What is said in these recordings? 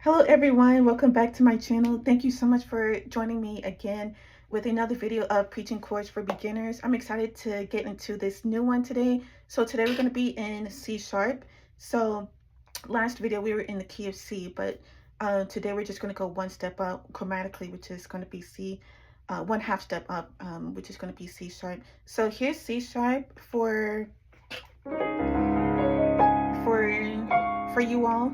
Hello everyone, welcome back to my channel. Thank you so much for joining me again with another video of preaching chords for beginners. I'm excited to get into this new one today. So today we're going to be in C sharp. So last video we were in the key of C, but today we're just going to go one step up chromatically, which is going to be C, one half step up, which is going to be C sharp. So here's C sharp for you all.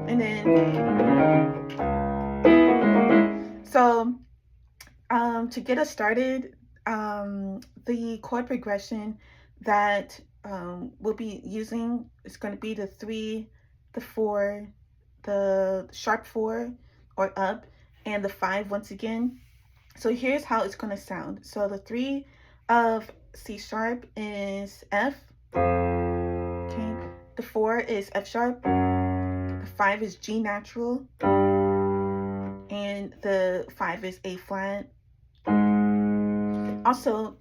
And then, so to get us started, the chord progression that we'll be using is going to be the 3, the 4, the sharp 4 or up, and the 5 once again. So here's how it's going to sound. So the 3 of C sharp is F. Okay. The 4 is F sharp. The 5 is G natural. And the 5 is A flat. Also,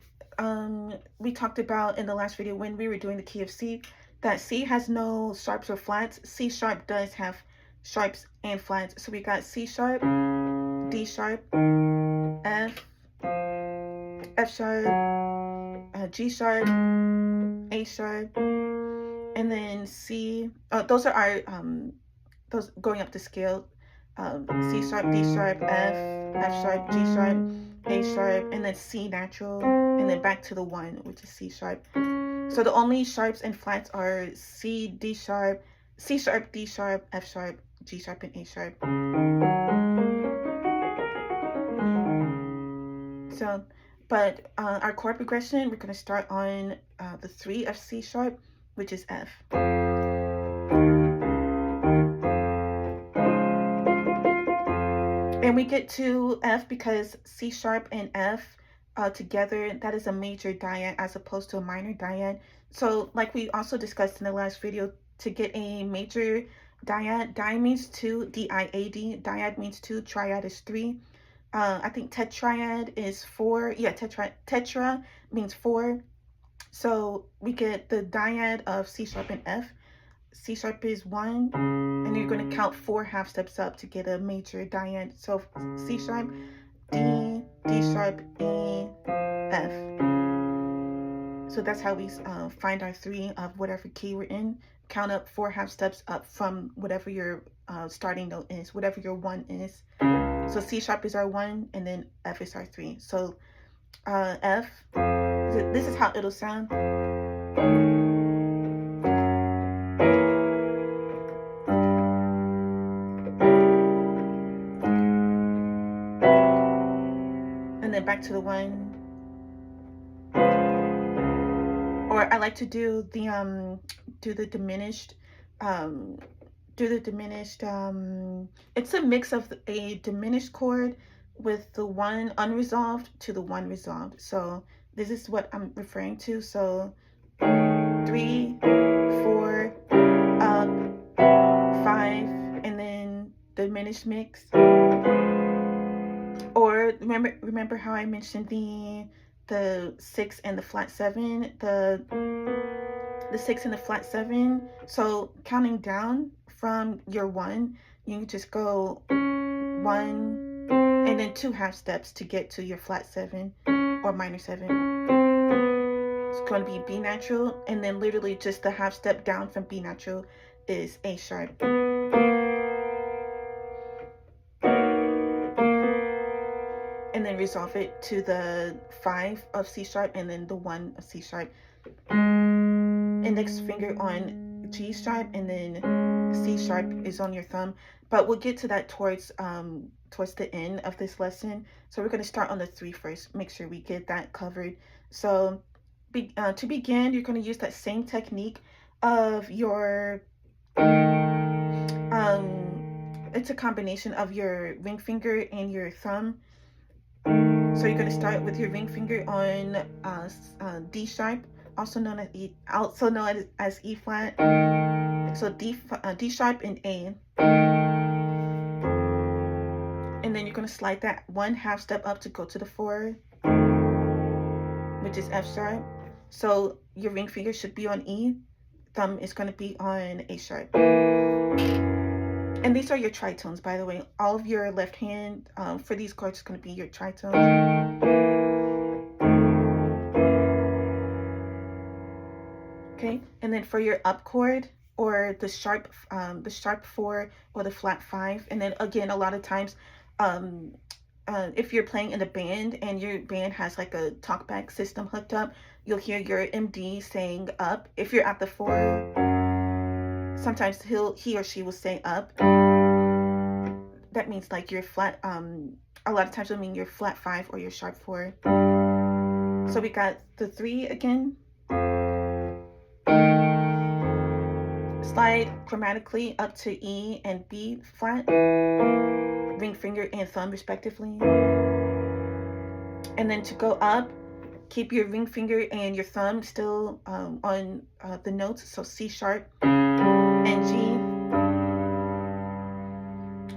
we talked about in the last video when we were doing the key of C that C has no sharps or flats. C sharp does have sharps and flats. So we got C sharp, D sharp, F, F sharp, G sharp, A sharp, and then C. Those are our those going up the scale. C sharp, D sharp, F sharp, G sharp, A sharp, and then C natural, and then back to the 1, which is C sharp. So the only sharps and flats are C, D sharp, C sharp, D sharp, F sharp, G sharp, and A sharp. So, but our chord progression, we're going to start on the 3 of C sharp, which is F. And we get to F because C sharp and F together, that is a major dyad as opposed to a minor dyad. So like we also discussed in the last video, to get a major dyad, dyad means 2, D-I-A-D, dyad means 2, triad is 3. I think tetrad is 4. Yeah, tetra means 4. So we get the dyad of C sharp and F. C sharp is 1, and you're going to count 4 half steps up to get a major dyad. So C sharp, D, D sharp, E, F. So that's how we find our 3 of whatever key we're in. Count up 4 half steps up from whatever your starting note is, whatever your 1 is. So C sharp is our 1, and then F is our 3. So F, this is how it'll sound. And then back to the 1. Or I like to do the diminished, it's a mix of a diminished chord with the 1 unresolved to the 1 resolved. So this is what I'm referring to. So 3, 4, up, 5, and then diminished mix. Or remember how I mentioned the 6 and the flat 7, the 6 and the flat 7. So counting down from your 1, you just go 1 and then 2 half steps to get to your flat 7 or minor 7. It's going to be B natural, and then literally just the half step down from B natural is A sharp. And then resolve it to the 5 of C sharp and then the 1 of C sharp. Index finger on G sharp, and then C sharp is on your thumb. But we'll get to that towards the end of this lesson. So we're going to start on the 3 first. Make sure we get that covered. So to begin, you're going to use that same technique of your it's a combination of your ring finger and your thumb. So you're going to start with your ring finger on D sharp, also known as E flat. So D sharp and A. And then you're going to slide that 1 half step up to go to the 4. which is F sharp. So your ring finger should be on E. Thumb is going to be on A sharp. And these are your tritones, by the way. All of your left hand for these chords is going to be your tritones. Okay, and then for your up chord, or the sharp 4 or the flat 5, and then again, a lot of times, if you're playing in a band and your band has like a talkback system hooked up, you'll hear your MD saying up. If you're at the 4, sometimes he or she will say up. That means like your flat, a lot of times it'll mean your flat 5 or your sharp 4. So we got the 3 again. Slide chromatically up to E and B flat, ring finger and thumb respectively. And then to go up, keep your ring finger and your thumb still on the notes, so C sharp and G.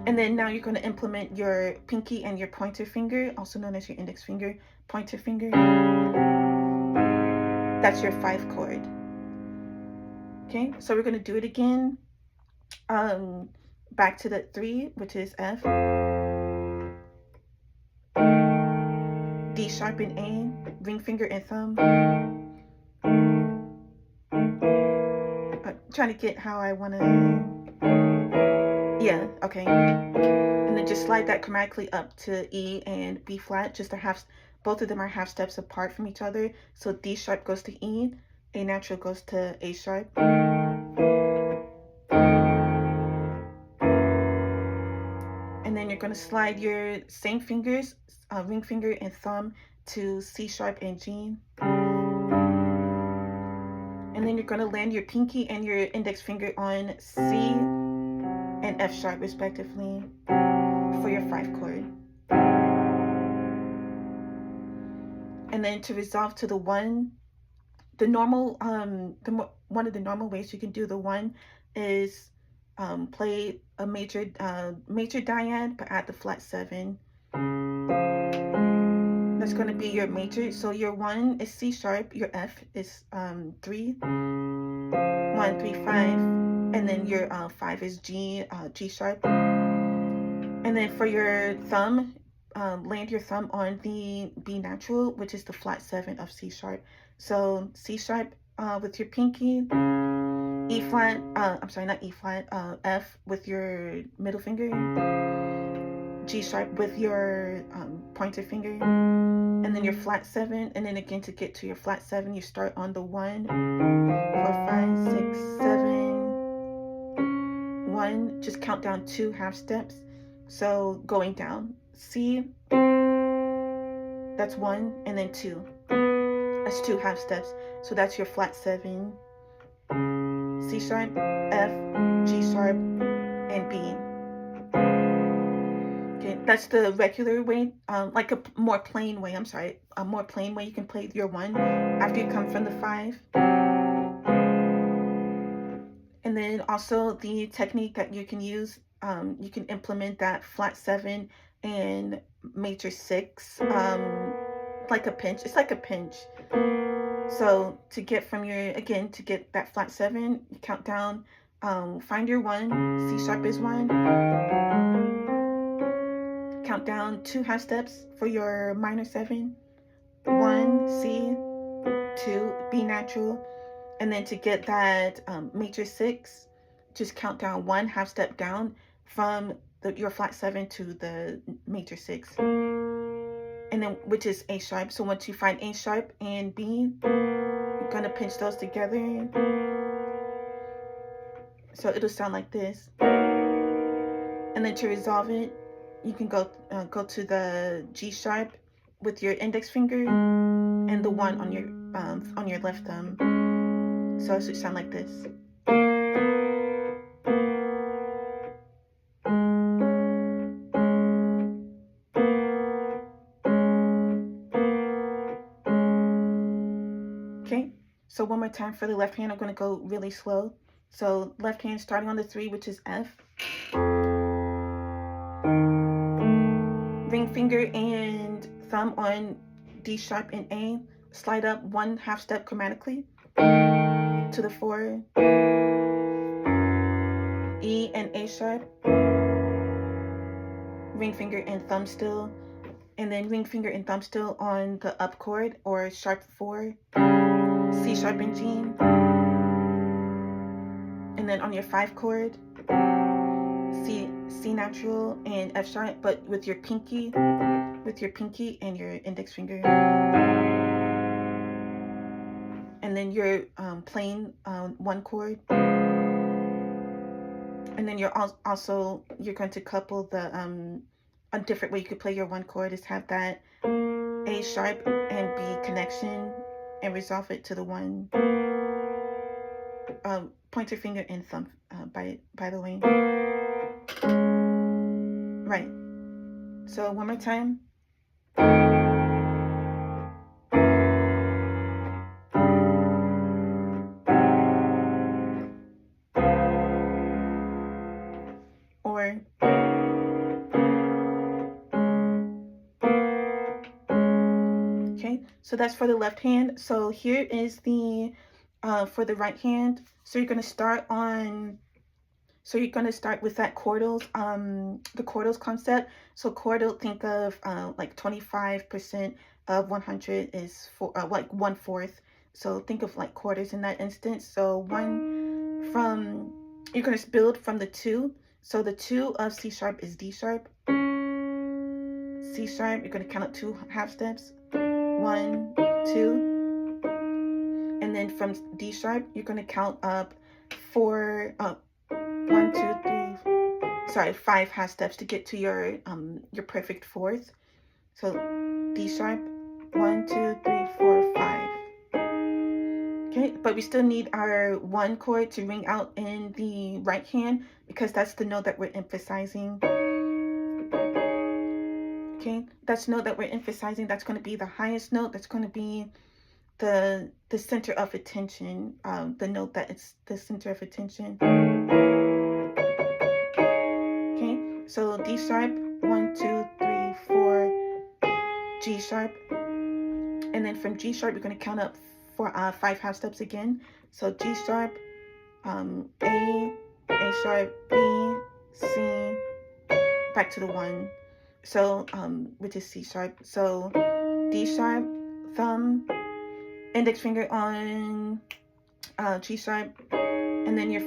And then now you're going to implement your pinky and your pointer finger, also known as your index finger, pointer finger. That's your 5 chord. Okay, so we're going to do it again. Back to the 3, which is F, D sharp and A, ring finger and thumb. I'm trying to get how I want to, yeah, okay. And then just slide that chromatically up to E and B flat, just to have, both of them are half steps apart from each other. So D sharp goes to E, A natural goes to A sharp. And then you're going to slide your same fingers, ring finger and thumb, to C sharp and G. And then you're going to land your pinky and your index finger on C and F sharp respectively for your 5 chord. And then to resolve to the 1, the normal, one of the normal ways you can do the 1 is play a major diad, but at the flat 7. That's going to be your major. So your 1 is C sharp, your F is 3, 1, 3, 5, and then your 5 is G, G sharp. And then for your thumb, land your thumb on the B natural, which is the flat 7 of C sharp. So C sharp with your pinky, E flat, I'm sorry, not E flat, F with your middle finger, G sharp with your pointer finger, and then your flat 7. And then again, to get to your flat 7, you start on the 1, 4, 5, 6, 7, 1. Just count down 2 half steps. So going down, C, that's 1, and then 2. That's 2 half steps. So that's your flat 7, C sharp, F, G sharp, and B. Okay, that's the regular way, like a more plain way, I'm sorry, a more plain way you can play your 1 after you come from the 5. And then also the technique that you can use, you can implement that flat 7 and major 6, like a pinch. It's like a pinch. So to get from your, again, to get that flat 7, you count down, find your 1, C sharp is 1. Count down 2 half steps for your minor 7. 1, C, 2, B natural. And then to get that major 6, just count down 1 half step down from your flat 7 to the major 6. And then, which is A sharp. So once you find A sharp and B, you're going to pinch those together. So it'll sound like this. And then to resolve it, you can go to the G sharp with your index finger and the 1 on your left thumb. So it should sound like this. Okay, so one more time for the left hand. I'm going to go really slow. So left hand starting on the 3, which is F. Ring finger and thumb on D sharp and A, slide up 1/2 step chromatically to the 4, E and A sharp, ring finger and thumb still, and then ring finger and thumb still on the up chord or sharp 4, C sharp and G, and then on your 5 chord, C natural and F sharp, but with your pinky and your index finger, and then you're playing 1 chord, and then you're also going to couple the a different way you could play your 1 chord is have that A sharp and B connection and resolve it to the 1 pointer finger and thumb, by the way. Right. So one more time. Or okay, so that's for the left hand. So here is the for the right hand. So you're gonna start with that chordals, the chordals concept. So chordal, think of like 25% of 100 is like 1/4. So think of like quarters in that instance. So you're gonna build from the 2. So the 2 of C sharp is D sharp. C sharp, you're gonna count up 2 half steps. 1, 2, and then from D sharp, you're gonna count up 4, 1, 2, 3, 5 half steps to get to your perfect 4th. So D sharp, 1, 2, 3, 4, 5. Okay, but we still need our 1 chord to ring out in the right hand because that's the note that we're emphasizing. Okay, that's the note that we're emphasizing. That's going to be the highest note. That's going to be the center of attention. The note that it's the center of attention. Okay, so D sharp, 1, 2, 3, 4, G sharp, and then from G sharp, we're going to count up for 5 half steps again. So G sharp, A sharp, B, C, back to the 1. So which is C sharp. So D sharp, thumb, index finger on G sharp, and then your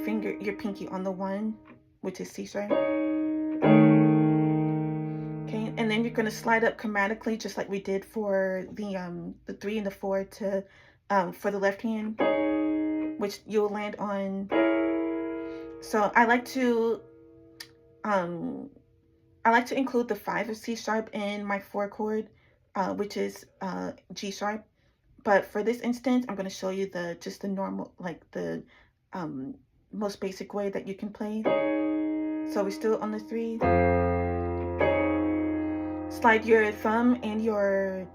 pinky on the 1, which is C sharp. Okay, and then you're going to slide up chromatically just like we did for the 3 and the 4 to for the left hand, which you'll land on. So I like to include the 5 of C sharp in my 4 chord, which is G sharp. But for this instance, I'm going to show you just the normal, like the most basic way that you can play. So we're still on the 3. Slide your thumb and your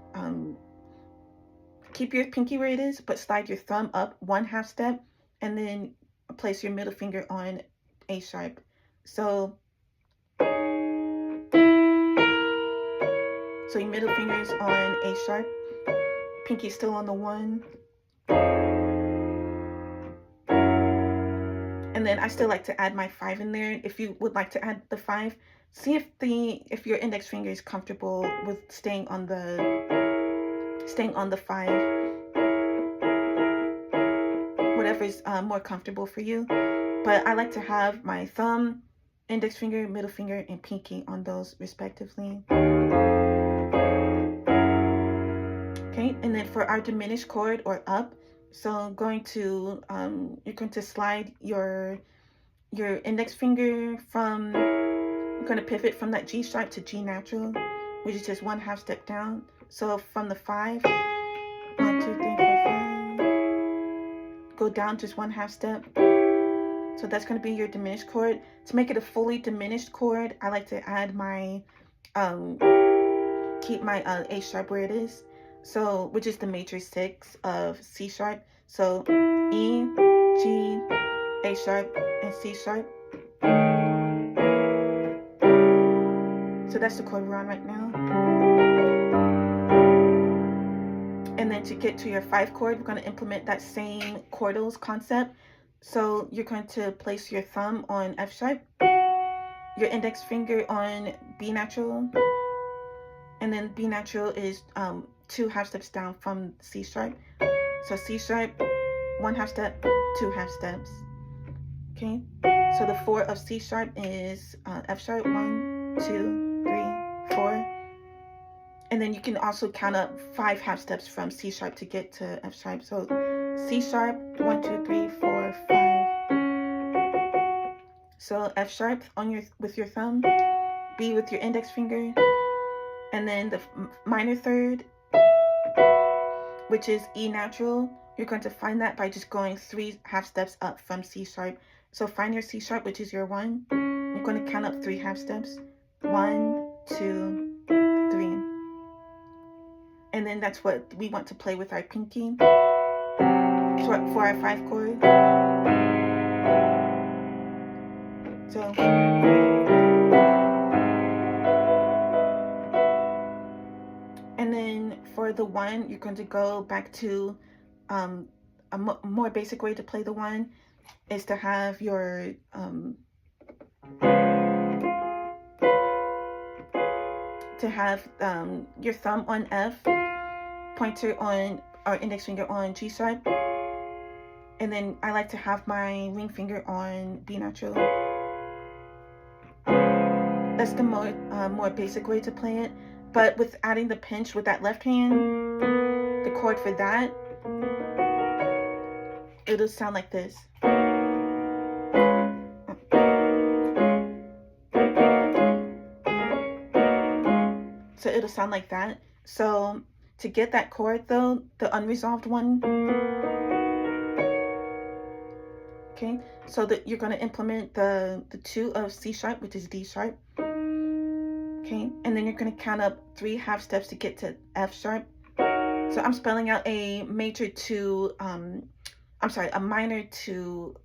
keep your pinky where it is, but slide your thumb up 1 half step, and then place your middle finger on A sharp. So your middle finger is on A sharp, pinky still on the 1. And then I still like to add my 5 in there. If you would like to add the 5, see if your index finger is comfortable with staying on the 5. Whatever is more comfortable for you. But I like to have my thumb, index finger, middle finger, and pinky on those respectively. Okay, and then for our diminished chord or up, so you're going to slide your index finger from, you're going to pivot from that G sharp to G natural, which is just 1 half step down. So from the 5, 1, 2, 3, 4, 5, go down just 1 half step. So that's going to be your diminished chord. To make it a fully diminished chord, I like to add my keep my A sharp where it is. So, which is the major 6 of C sharp. So E, G, A sharp, and C sharp. So that's the chord we're on right now. And then to get to your 5 chord, we're going to implement that same chordals concept. So you're going to place your thumb on F sharp, your index finger on B natural, and then B natural is 2 half steps down from C sharp. So C sharp, 1 half step, 2 half steps. Okay, so the 4 of C sharp is F sharp, 1, 2, 3, 4. And then you can also count up 5 half steps from C sharp to get to F sharp. So C sharp, 1, 2, 3, 4, 5. So F sharp on with your thumb, B with your index finger, and then the minor third, which is E natural. You're going to find that by just going 3 half steps up from C sharp. So find your C sharp, which is your 1. You're going to count up 3 half steps. 1, 2, 3. And then that's what we want to play with our pinky for our 5 chord. So and then for the 1, you're going to go back to a more basic way to play the 1 is to have your thumb on F, pointer on or index finger on G sharp, and then I like to have my ring finger on B natural. That's the more basic way to play it. But with adding the pinch with that left hand, the chord for that, it'll sound like this. So it'll sound like that. So to get that chord though, the unresolved one, okay, so that you're going to implement the 2 of C sharp, which is D sharp, okay, and then you're going to count up 3 half steps to get to F sharp. So I'm spelling out a major to a minor to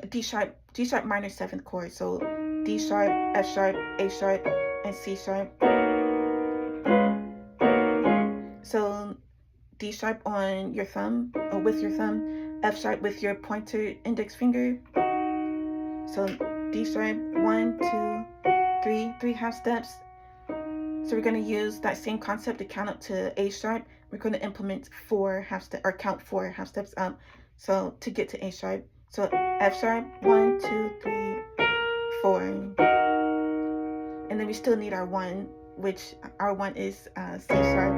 D sharp minor 7th chord. So D sharp, F sharp, A sharp, and C sharp. So D sharp on your thumb, or with your thumb, F sharp with your pointer index finger. So D sharp, 1, 2, 3 half steps. So we're going to use that same concept to count up to A sharp. We're going to implement 4 half steps, or count 4 half steps up. So to get to A sharp. So F sharp, 1, 2, 3, 4. And then we still need our 1, which our 1 is C sharp.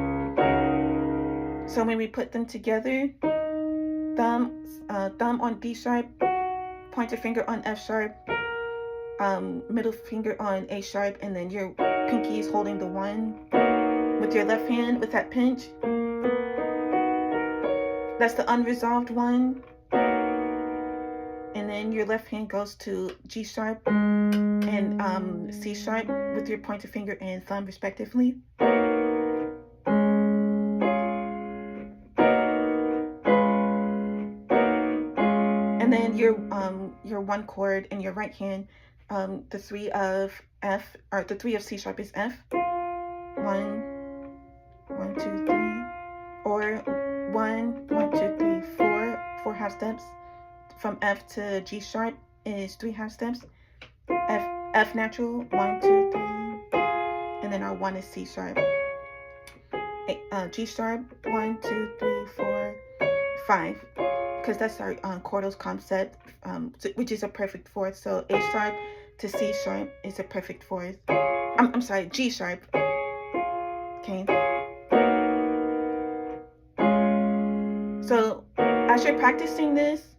So when we put them together, thumb on D sharp, pointer finger on F sharp, middle finger on A sharp, and then your pinky is holding the 1 with your left hand with that pinch. That's the unresolved 1. And then your left hand goes to G sharp and C sharp with your pointer finger and thumb respectively. And then your 1 chord in your right hand, the 3 of F, or the 3 of C sharp is F. 1, 1, 2, 3, or 1, 1, 2, 3, 4 half steps. From F to G sharp is 3 half steps. F natural, 1, 2, 3, and then our 1 is C sharp. G sharp, 1, 2, 3, 4, 5, because that's our chordals concept, which is a perfect fourth. So A sharp to C sharp is a perfect fourth. I'm sorry, G sharp. Okay. So as you're practicing this,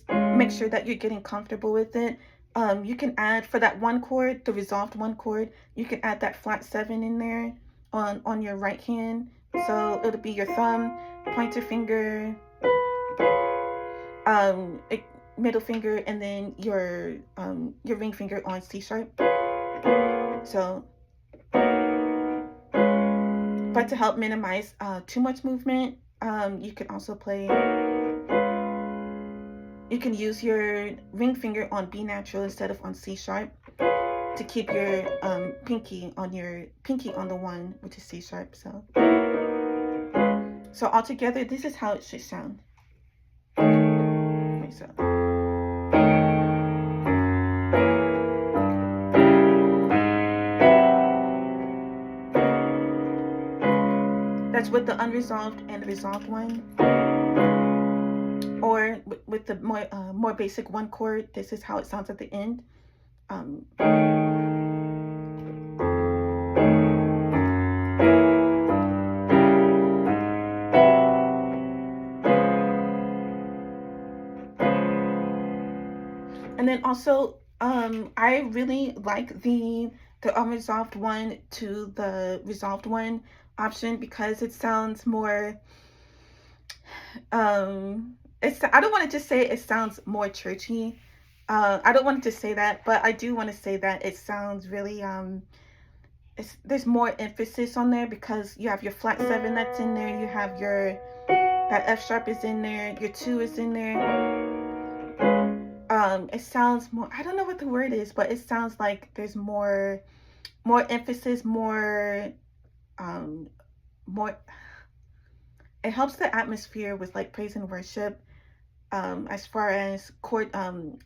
make sure that you're getting comfortable with it. You can add, for that 1 chord, the resolved 1 chord, you can add that flat 7 in there on your right hand. So it'll be your thumb, pointer finger, middle finger, and then your ring finger on C sharp. So, but to help minimize too much movement, you can also play. You can use your ring finger on B natural instead of on C sharp. to keep your pinky on the one, which is C sharp. So altogether, this is how it should sound. Okay, so. That's with the unresolved and the resolved one. Or with the more basic one chord, this is how it sounds at the end. And then also, I really like the unresolved one to the resolved one option because it sounds more, I don't want to just say it sounds more churchy. I don't want to just say that, but I do want to say that it sounds really, there's more emphasis on there because you have your flat 7 that's in there, you have that F sharp is in there, your 2 is in there. It sounds more, I don't know what the word is, but it sounds like there's more emphasis, more, it helps the atmosphere with like praise and worship. As far as chord,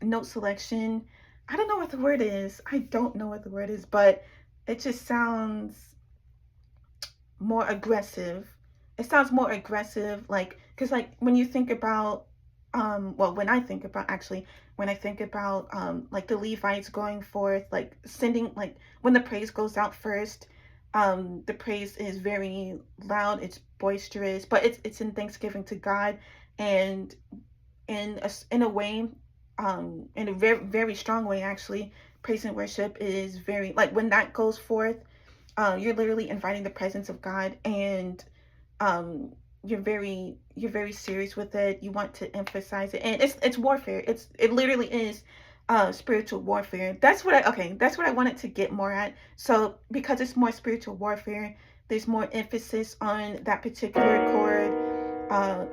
note selection, I don't know what the word is. I don't know what the word is, but it just sounds more aggressive. It sounds more aggressive, like, because like when you think about, well, when I think about like the Levites going forth, like sending, like when the praise goes out first, the praise is very loud, it's boisterous, but it's in thanksgiving to God, and in a way, in a very, very strong way, actually, praise and worship is very, like when that goes forth, you're literally inviting the presence of God, and you're very serious with it. You want to emphasize it, and it's warfare. It literally is spiritual warfare. That's what I wanted to get more at. So because it's more spiritual warfare, there's more emphasis on that particular chord,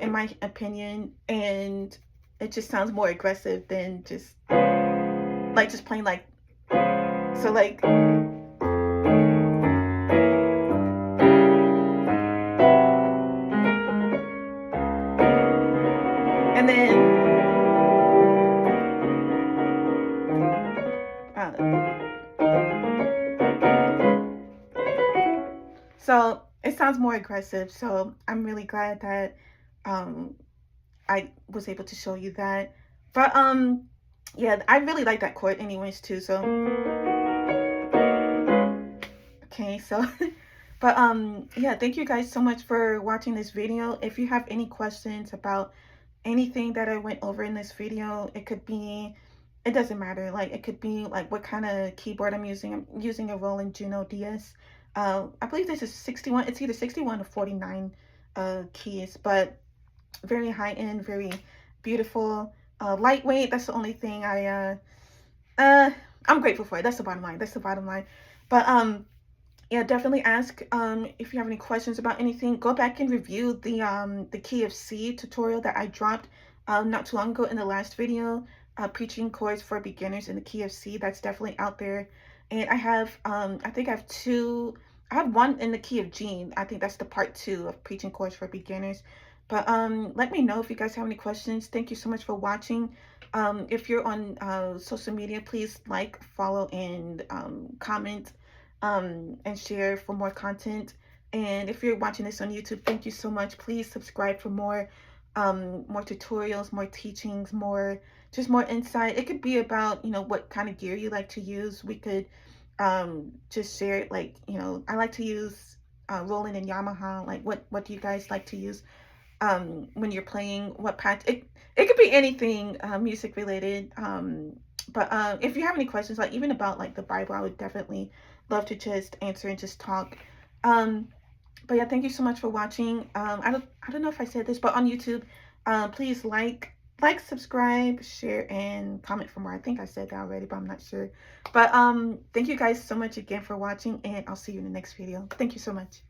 in my opinion, and it just sounds more aggressive than just plain like, so like. And then, so it sounds more aggressive. So I'm really glad that I was able to show you that. But yeah, I really like that chord anyways too. So okay, so but yeah, thank you guys so much for watching this video. If you have any questions about anything that I went over in this video, it doesn't matter, like it could be like what kind of keyboard I'm using. I'm using a Roland Juno DS. I believe this is 61, it's either 61 or 49 keys, but very high end, very beautiful, lightweight. That's the only thing I'm grateful for. That's the bottom line. But yeah, definitely ask if you have any questions about anything. Go back and review the key of C tutorial that I dropped not too long ago in the last video, preaching chords for beginners in the key of C. That's definitely out there. And I have I think I have one in the key of G. I think that's the part 2 of preaching chords for beginners. But let me know if you guys have any questions. Thank you so much for watching. If you're on social media, please like, follow, and comment, and share for more content. And if you're watching this on YouTube, thank you so much. Please subscribe for more tutorials, more teachings, more insight. It could be about, what kind of gear you like to use. We could just share it, like, I like to use Roland and Yamaha. Like, what do you guys like to use when you're playing? What patch? It could be anything music related. But if you have any questions, like even about like the Bible, I would definitely love to just answer and just talk. But yeah, thank you so much for watching. I don't know if I said this, but on YouTube, please like, subscribe, share, and comment for more. I think I said that already, but I'm not sure. But thank you guys so much again for watching, and I'll see you in the next video. Thank you so much.